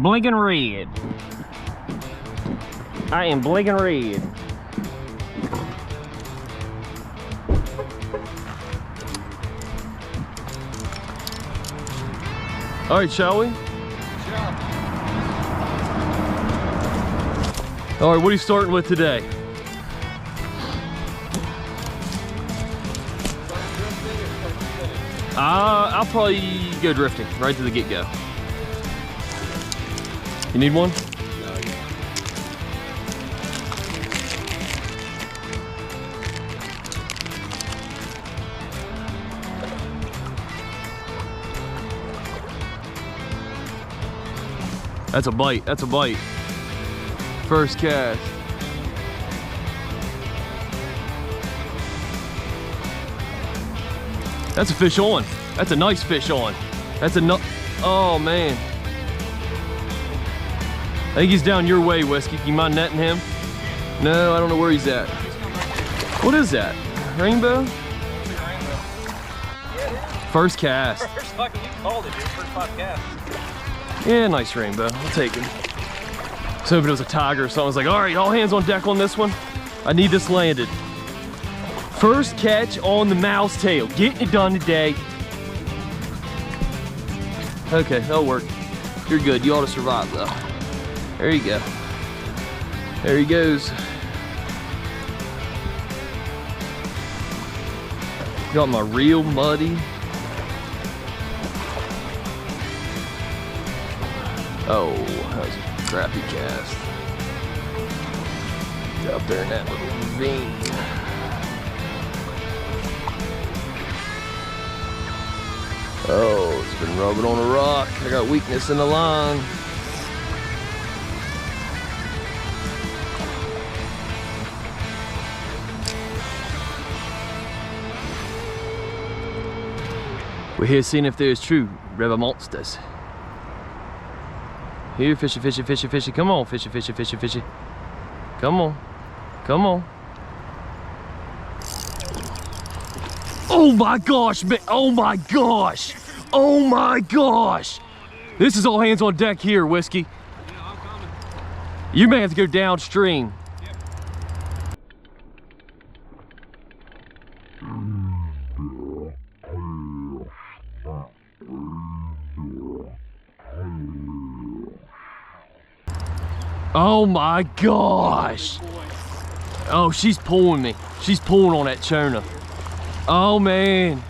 blinking red. I am blinking red. All right, shall we? All right, what are you starting with today? I'll probably go drifting right to the get-go. You need one? No, yeah. That's a bite, that's a bite. First cast. That's a fish on. That's a nice fish on. That's a oh man. I think he's down your way, Whiskey. You mind netting him? No, I don't know where he's at. What is that? Rainbow? First cast. First fucking, you called it, dude. First 5 casts. Yeah, nice rainbow. I'll take him. I was hoping it was a tiger, so I was like, all right, all hands on deck on this one. I need this landed. First catch on the mouse tail. Getting it done today. Okay, that'll work. You're good. You ought to survive, though. There you go. There he goes. Got my reel muddy. Oh, that was a crappy cast. Out there in that little ravine. Oh, it's been rubbing on a rock. I got weakness in the line. We're here seeing if there's true river monsters. Here, fishy, fishy, fishy, fishy. Come on, fishy, fishy, fishy, fishy. Come on. Come on. Oh my gosh, man. Oh my gosh. Oh my gosh. This is all hands on deck here, Whiskey. Yeah, I'm coming. You may have to go downstream. Yep. Oh my gosh. Oh, she's pulling me. She's pulling on that choner. Oh man.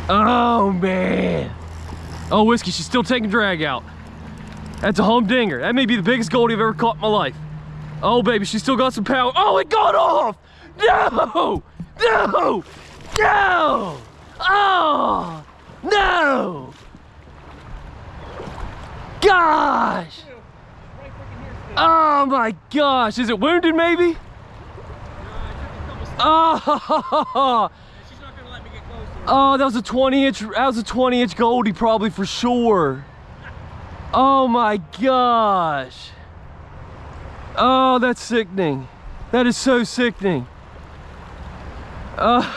Oh man. Oh, Whiskey, she's still taking drag out. That's a humdinger. That may be the biggest goldie I've ever caught in my life. Oh baby, she's still got some power. Oh, it got off. No, no, no. Oh, no. Gosh. Oh my gosh, is it wounded maybe? Oh, She's not gonna let me get close to her. oh, that was a 20-inch goldie probably for sure. Oh my gosh. Oh, that's sickening. That is so sickening. Oh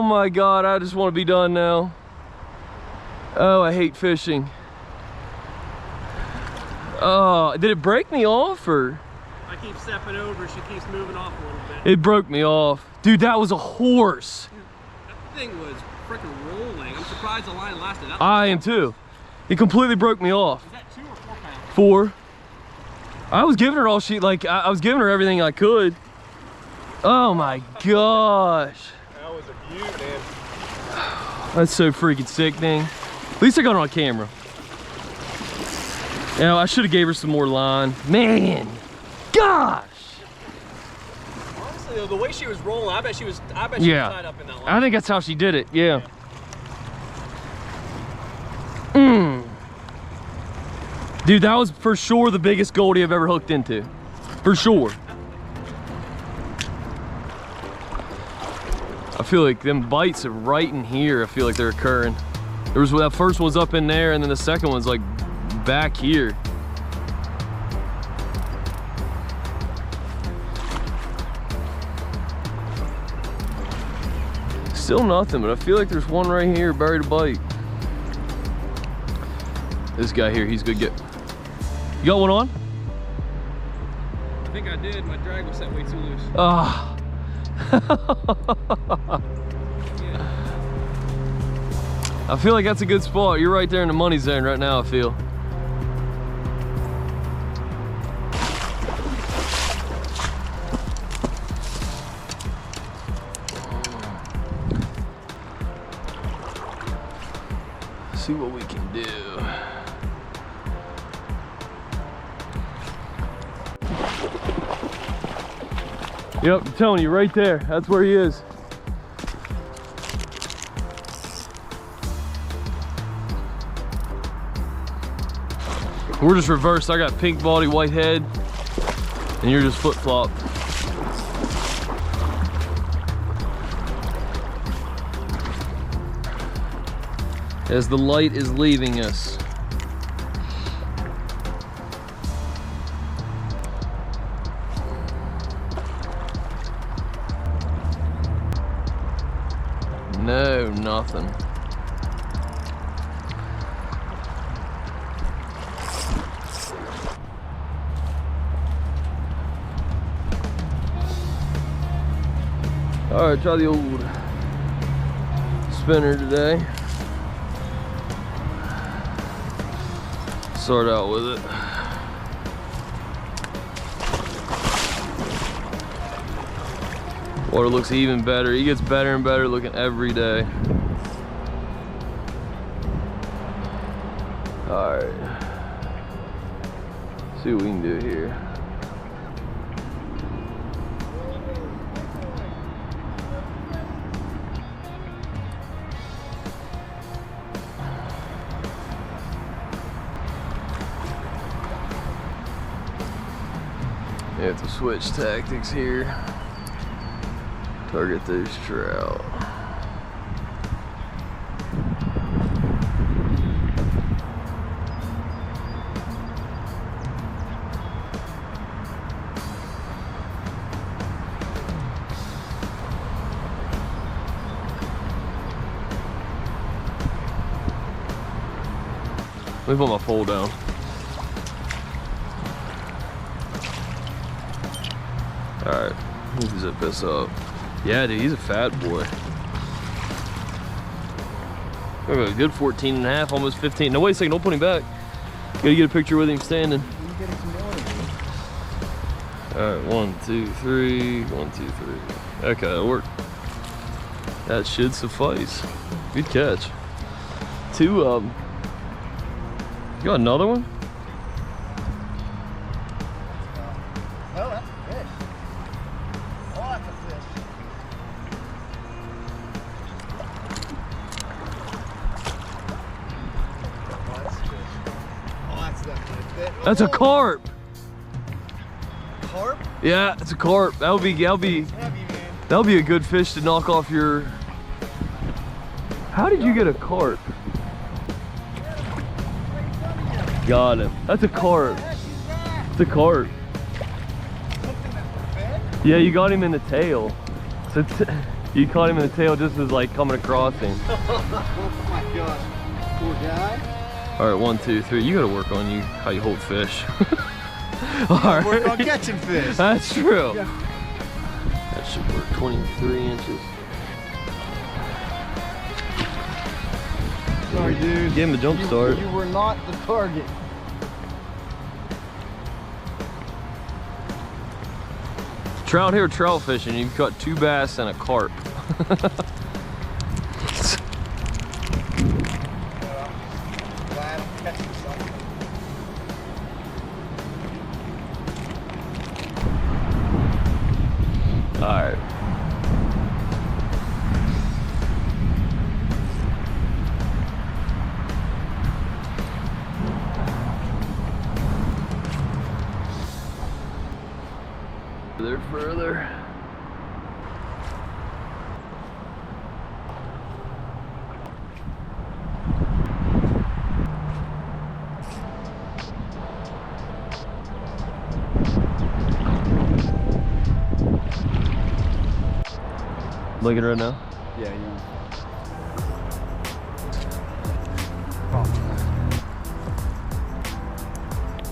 my God, I just want to be done now. Oh, I hate fishing. Oh, did it break me off or? I keep stepping over, she keeps moving off a little bit. It broke me off. Dude, that was a horse. Dude, that thing was freaking rolling. I'm surprised the line lasted. I am too. It completely broke me off. Is that 2 or 4 pounds? 4. I was giving her all she, like, I was giving her everything I could. Oh my gosh. That was a beaut, man. That's so freaking sickening. At least I got it on camera. You know, I should have gave her some more line. Man, gosh. Honestly, though, the way she was rolling, I bet she was tied up in that line. I think that's how she did it, yeah. Dude, that was for sure the biggest goldie I've ever hooked into. For sure. I feel like them bites are right in here. I feel like they're occurring. There was that first one's up in there, and then the second one's like back here. Still nothing, but I feel like there's one right here buried a bite. This guy here, he's good. You got one on? I think I did. My drag was set way too loose. Ah. I feel like that's a good spot. You're right there in the money zone right now, I feel. See what we can do. Yep, I'm telling you, right there. That's where he is. We're just reversed. I got pink body, white head, and you're just flip-flop. As the light is leaving us. No, nothing. All right, try the old spinner today. Start out with it. Water looks even better. He gets better and better looking every day. All right. See what we can do here. You have to switch tactics here. Target those trout. Let me put my pole down. Alright, let me zip this up. Yeah, dude, he's a fat boy. A good 14 and a half, almost 15. No, wait a second, don't put him back. Gotta get a picture with him standing. Alright, 1, 2, 3, 1, 2, 3. Okay, that'll work. That should suffice. Good catch. Two of them. You got another one? Oh, that's a fish. Oh, that's a fish. Oh, that's a fish. Oh, that's definitely a fish. That's a carp. Carp? Yeah, it's a carp. That'll be Heavy, man. that'll be a good fish to knock off your. How did you get a carp? Got him. That's a carp. It's a carp. Yeah, you got him in the tail. So you caught him in the tail just as like coming across him. Oh my gosh. Poor guy. All right, 1, 2, 3. You gotta work on how you hold fish. All right. Work on catching fish. That's true. Yeah. That should work. 23 inches. Sorry, dude. Give him a jump start. You were not the target. Trout here, trout fishing. You've caught 2 bass and a carp. Glad I'm catching something. All right. Further. Looking right now? Yeah, yeah.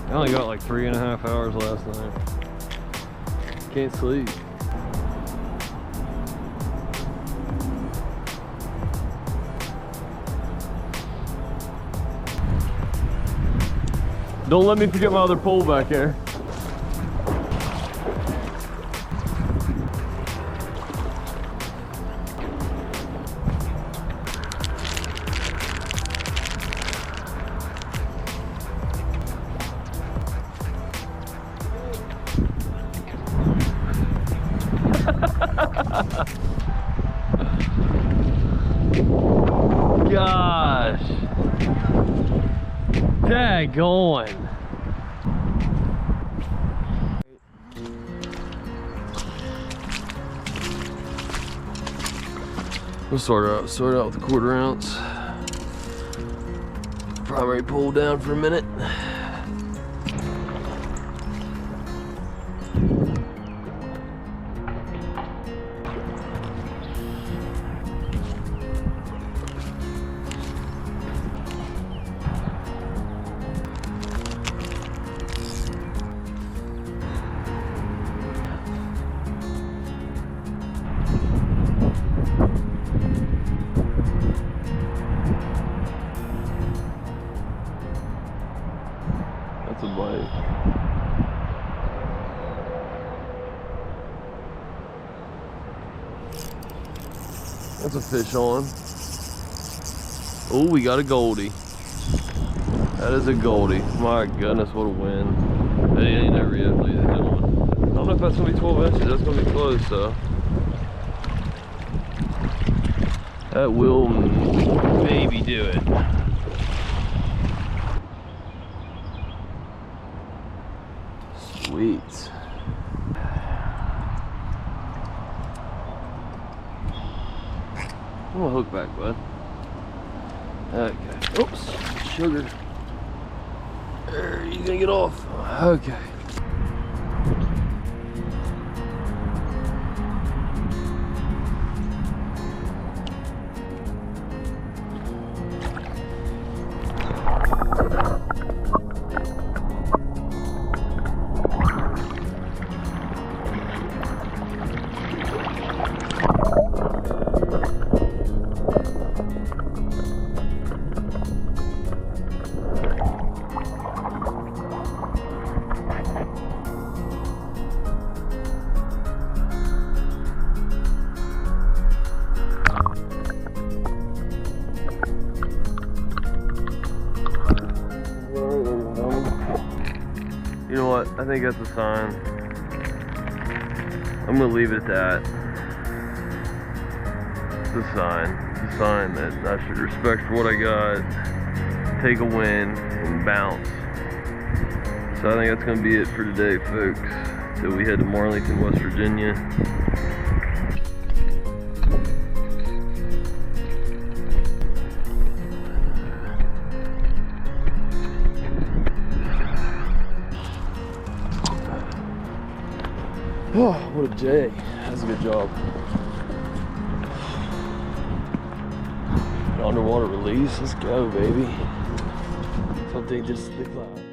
I only got like 3.5 hours last night. Can't sleep. Don't let me forget my other pole back there. Gosh. Daggone. We'll start out with a 1/4 ounce. Primary pull down for a minute. That's a bite. That's a fish on. Oh, we got a goldie. That is a goldie. My goodness, what a win. That ain't over yet, ladies and gentlemen. I don't know if that's gonna be 12 inches. That's gonna be close, though. That will maybe do it. Sweet. I'm gonna hook back, bud. Okay. Oops. Sugar. There, you gonna get off. Okay. You know what? I think that's a sign. I'm gonna leave it at that. It's a sign. It's a sign that I should respect what I got, take a win, and bounce. So I think that's gonna be it for today, folks. So we head to Marlington, West Virginia. Oh, what a day. That's a good job. Underwater release. Let's go, baby. Something just the cloud.